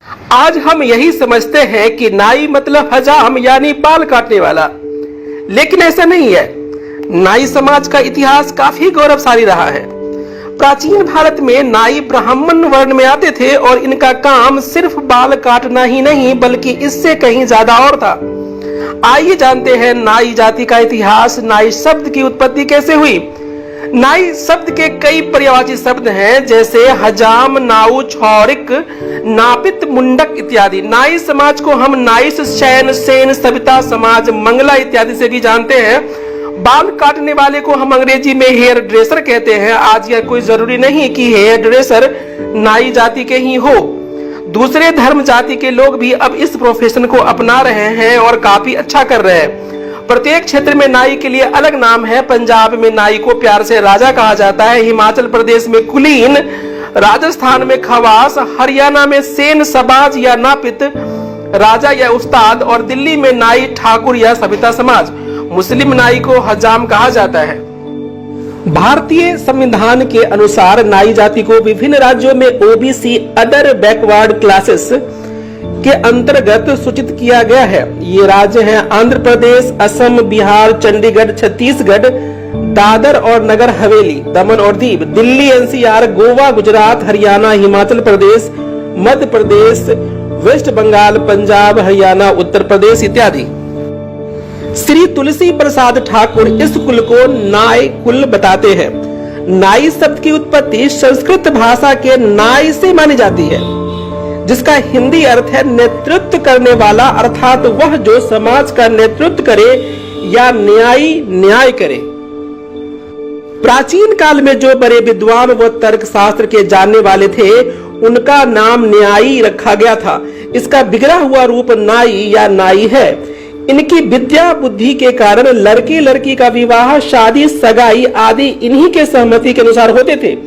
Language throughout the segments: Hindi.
आज हम यही समझते हैं कि नाई मतलब हजाम यानी बाल काटने वाला, लेकिन ऐसा नहीं है। नाई समाज का इतिहास काफी गौरवशाली रहा है। प्राचीन भारत में नाई ब्राह्मण वर्ण में आते थे और इनका काम सिर्फ बाल काटना ही नहीं बल्कि इससे कहीं ज्यादा और था। आइए जानते हैं नाई जाति का इतिहास। नाई शब्द की उत्पत्ति कैसे हुई। नाई शब्द के कई पर्यायवाची शब्द हैं, जैसे हजाम, नाऊ, छौरिक, नापित, मुंडक इत्यादि। नाई समाज को हम नाइस, शैन, सेन, सविता समाज, मंगला इत्यादि से भी जानते हैं। बाल काटने वाले को हम अंग्रेजी में हेयर ड्रेसर कहते हैं। आज यह कोई जरूरी नहीं कि हेयर ड्रेसर नाई जाति के ही हो। दूसरे धर्म जाति के लोग भी अब इस प्रोफेशन को अपना रहे हैं और काफी अच्छा कर रहे हैं। प्रत्येक क्षेत्र में नाई के लिए अलग नाम है। पंजाब में नाई को प्यार से राजा कहा जाता है, हिमाचल प्रदेश में कुलीन, राजस्थान में खवास, हरियाणा में सेन, सबाज या नापित, राजा या उस्ताद, और दिल्ली में नाई ठाकुर या सविता समाज। मुस्लिम नाई को हजाम कहा जाता है। भारतीय संविधान के अनुसार नाई जाति को विभिन्न राज्यों में ओबीसी अदर बैकवर्ड क्लासेस के अंतर्गत सूचित किया गया है। ये राज्य हैं आंध्र प्रदेश, असम, बिहार, चंडीगढ़, छत्तीसगढ़, दादर और नगर हवेली, दमन और दीव, दिल्ली, एनसीआर, गोवा, गुजरात, हरियाणा, हिमाचल प्रदेश, मध्य प्रदेश, वेस्ट बंगाल, पंजाब, हरियाणा, उत्तर प्रदेश इत्यादि। श्री तुलसी प्रसाद ठाकुर इस कुल को नाई कुल बताते हैं। नाई शब्द की उत्पत्ति संस्कृत भाषा के नाई से मानी जाती है, जिसका हिंदी अर्थ है नेतृत्व करने वाला, अर्थात वह जो समाज का नेतृत्व करे या न्याय करे। प्राचीन काल में जो बड़े विद्वान व तर्क शास्त्र के जानने वाले थे उनका नाम न्यायी रखा गया था। इसका बिगड़ा हुआ रूप नाई या नाई है। इनकी विद्या बुद्धि के कारण लड़के लड़की का विवाह, शादी, सगाई आदि इन्हीं के सहमति के अनुसार होते थे।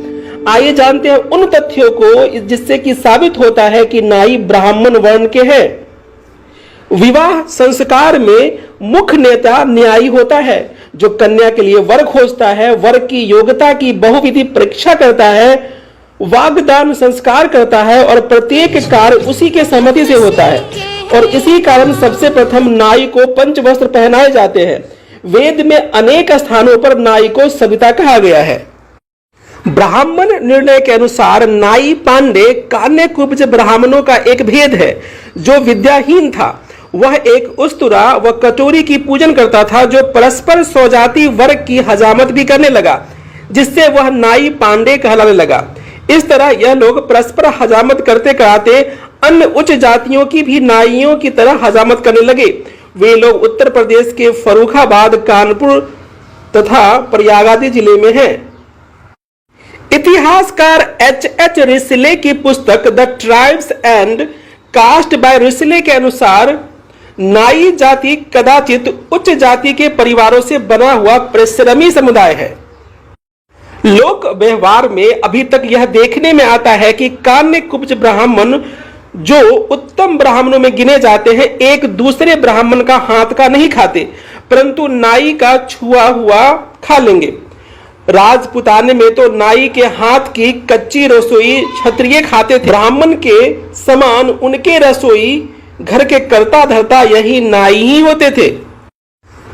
आइए जानते हैं उन तथ्यों को जिससे कि साबित होता है कि नाई ब्राह्मण वर्ण के हैं। विवाह संस्कार में मुख्य नेता न्यायी होता है, जो कन्या के लिए वर खोजता है, वर की योग्यता की बहुविधि परीक्षा करता है, वाग्दान संस्कार करता है और प्रत्येक कार्य उसी के सहमति से होता है। और इसी कारण सबसे प्रथम नाई को पंचवस्त्र पहनाए जाते हैं। वेद में अनेक स्थानों पर नाई को सविता कहा गया है। ब्राह्मण निर्णय के अनुसार नाई पांडे कान्य कुब्ज ब्राह्मणों का एक भेद है। जो विद्याहीन था वह एक उस्तुरा व कटोरी की पूजन करता था, जो परस्पर स्वजाति वर्ग की हजामत भी करने लगा, जिससे वह नाई पांडे कहलाने लगा। इस तरह यह लोग परस्पर हजामत करते कराते अन्य उच्च जातियों की भी नाइयों की तरह हजामत करने लगे। वे लोग उत्तर प्रदेश के फर्रुखाबाद, कानपुर तथा प्रयागराज जिले में हैं। इतिहासकार एच रिसले की पुस्तक the tribes and caste by Risley के अनुसार नाई जाति कदाचित उच्च जाति के परिवारों से बना हुआ परिश्रमी समुदाय है। लोक व्यवहार में अभी तक यह देखने में आता है कि कान्य कुब्ज ब्राह्मण, जो उत्तम ब्राह्मणों में गिने जाते हैं, एक दूसरे ब्राह्मण का हाथ का नहीं खाते, परंतु नाई का छुआ हुआ खा लेंगे। राजपुताने में तो नाई के हाथ की कच्ची रसोई क्षत्रिय खाते थे। ब्राह्मण के समान उनके रसोई घर के करता धरता यही नाई ही होते थे।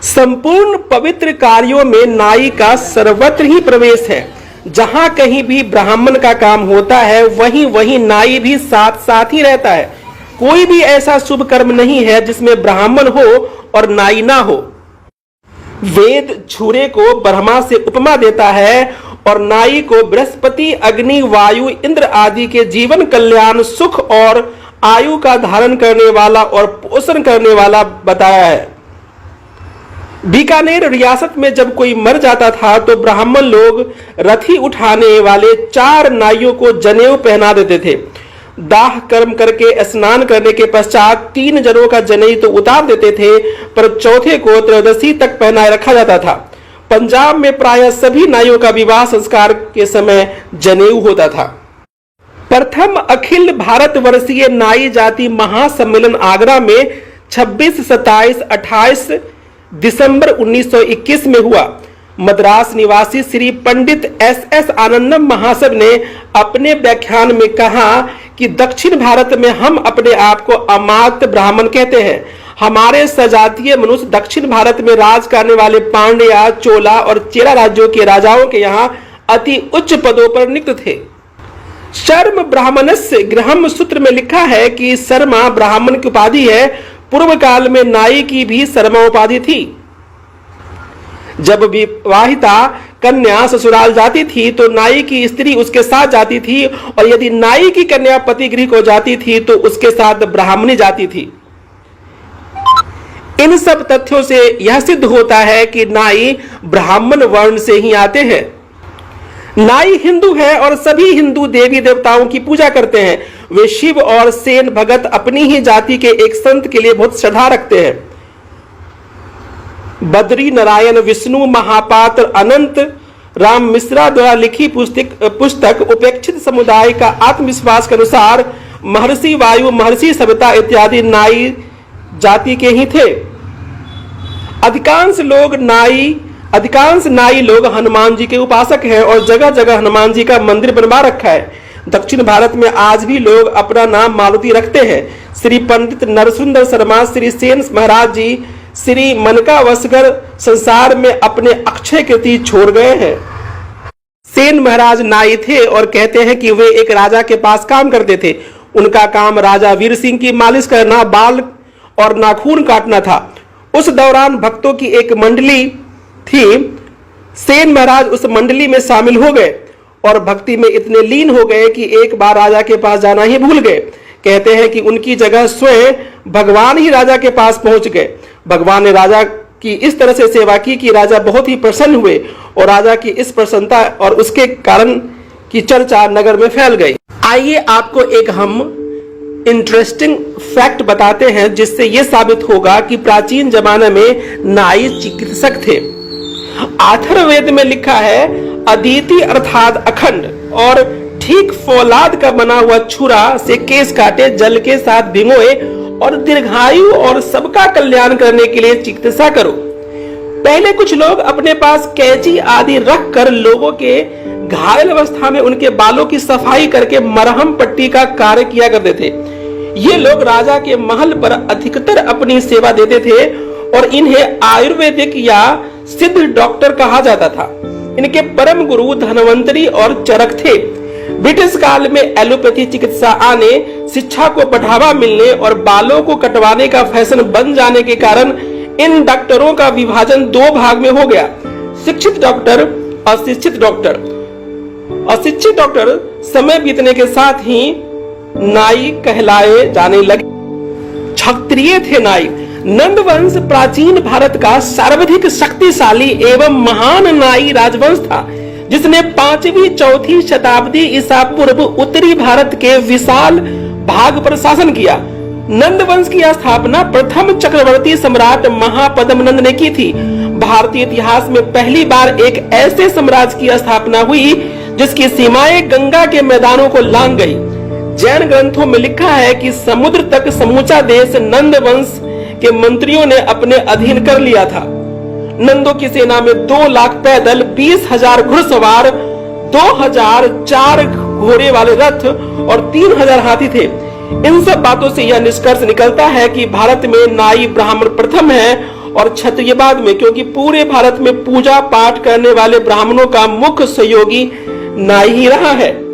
संपूर्ण पवित्र कार्यों में नाई का सर्वत्र ही प्रवेश है। जहां कहीं भी ब्राह्मण का काम होता है वहीं नाई भी साथ साथ ही रहता है। कोई भी ऐसा शुभ कर्म नहीं है जिसमें ब्राह्मण हो और नाई ना हो। वेद छुरे को ब्रह्मा से उपमा देता है और नाई को बृहस्पति, अग्नि, वायु, इंद्र आदि के जीवन, कल्याण, सुख और आयु का धारण करने वाला और पोषण करने वाला बताया है। बीकानेर रियासत में जब कोई मर जाता था तो ब्राह्मण लोग रथी उठाने वाले 4 नाइयों को जनेऊ पहना देते थे। दाह कर्म करके स्नान करने के पश्चात 3 जनों का जनेऊ तो उतार देते थे, पर चौथे को त्रयोदशी तक पहनाए रखा जाता था। पंजाब में प्रायः सभी नाइयों का विवाह संस्कार के समय जनेऊ होता था। प्रथम अखिल भारत वर्षीय नाई जाति महासम्मेलन आगरा में 26, 27, 28 दिसंबर 1921 में हुआ। मद्रास निवासी श्री पंडित एस आनंदम महाशय ने अपने व्याख्यान में कहा कि दक्षिण भारत में हम अपने आप को अमात्य ब्राह्मण कहते हैं। हमारे सजातीय मनुष्य दक्षिण भारत में राज करने वाले पांड्या, चोला और चेरा राज्यों के राजाओं के यहाँ अति उच्च पदों पर नियुक्त थे। शर्म ब्राह्मणस्य गृहम सूत्र में लिखा है कि शर्मा ब्राह्मण की उपाधि है। पूर्व काल में नाई की भी शर्मा उपाधि थी। जब विवाहिता कन्या ससुराल जाती थी तो नाई की स्त्री उसके साथ जाती थी, और यदि नाई की कन्या पति गृह को जाती थी तो उसके साथ ब्राह्मणी जाती थी। इन सब तथ्यों से यह सिद्ध होता है कि नाई ब्राह्मण वर्ण से ही आते हैं। नाई हिंदू है और सभी हिंदू देवी देवताओं की पूजा करते हैं। वे शिव और सेन भगत अपनी ही जाति के एक संत के लिए बहुत श्रद्धा रखते हैं। बद्री नारायण विष्णु महापात्र अनंत राम मिश्रा द्वारा लिखी पुस्तक उपेक्षित समुदाय का आत्मविश्वास के अनुसार महर्षि वायु, महर्षि सविता इत्यादि नाई जाति के ही थे। अधिकांश नाई लोग हनुमान जी के उपासक हैं और जगह जगह हनुमान जी का मंदिर बनवा रखा है। दक्षिण भारत में आज भी लोग अपना नाम मारुति रखते हैं। श्री पंडित नरसुंदर शर्मा, श्री सेन महाराज जी, श्री मनकावसकर संसार में अपने अक्षय कृति छोड़ गए हैं। सेन महाराज नाई थे और कहते हैं कि वे एक राजा के पास काम करते थे। उनका काम राजा वीर सिंह की मालिश करना, बाल और नाखून काटना था। उस दौरान भक्तों की एक मंडली थी। सेन महाराज उस मंडली में शामिल हो गए और भक्ति में इतने लीन हो गए कि एक बार राजा के पास जाना ही भूल गए। कहते हैं कि उनकी जगह स्वयं भगवान ही राजा के पास पहुंच गए। भगवान ने राजा की इस तरह से सेवा की कि राजा बहुत ही प्रसन्न हुए और राजा की इस प्रसन्नता और उसके कारण की चर्चा नगर में फैल गई। आइए आपको एक हम इंटरेस्टिंग फैक्ट बताते हैं जिससे यह साबित होगा कि प्राचीन जमाने में नाई चिकित्सक थे। अथर्ववेद में लिखा है, अदिति अर्थात अखंड और ठीक फौलाद का बना हुआ छुरा से केस काटे, जल के साथ भिगोए और दीर्घायु और सबका कल्याण करने के लिए चिकित्सा करो। पहले कुछ लोग अपने पास कैंची आदि रख कर लोगों के घायल अवस्था में उनके बालों की सफाई करके मरहम पट्टी का कार्य किया करते थे। ये लोग राजा के महल पर अधिकतर अपनी सेवा देते थे और इन्हें आयुर्वेदिक या सिद्ध डॉक्टर कहा जाता था। इनके परम गुरु धनवंतरी और चरक थे। ब्रिटिश काल में एलोपैथी चिकित्सा आने, शिक्षा को बढ़ावा मिलने और बालों को कटवाने का फैशन बन जाने के कारण इन डॉक्टरों का विभाजन दो भाग में हो गया, शिक्षित डॉक्टर, अशिक्षित डॉक्टर। अशिक्षित डॉक्टर समय बीतने के साथ ही नाई कहलाए जाने लगे। क्षत्रिय थे नाई। नंद वंश प्राचीन भारत का सर्वाधिक शक्तिशाली एवं महान नाई राजवंश था, जिसने 5वीं-4वीं शताब्दी ईसा पूर्व उत्तरी भारत के विशाल भाग पर शासन किया। नंद वंश की स्थापना प्रथम चक्रवर्ती सम्राट महापद्मनंद ने की थी। भारतीय इतिहास में पहली बार एक ऐसे साम्राज्य की स्थापना हुई जिसकी सीमाएं गंगा के मैदानों को लांघ गई। जैन ग्रंथों में लिखा है कि समुद्र तक समूचा देश नंद वंश के मंत्रियों ने अपने अधीन कर लिया था। नंदों की सेना में 2 लाख पैदल, 20,000 घुड़सवार, 2,004 घोड़े वाले रथ और 3,000 हाथी थे। इन सब बातों से यह निष्कर्ष निकलता है कि भारत में नाई ब्राह्मण प्रथम है और क्षत्रिय बाद में, क्योंकि पूरे भारत में पूजा पाठ करने वाले ब्राह्मणों का मुख्य सहयोगी नाई ही रहा है।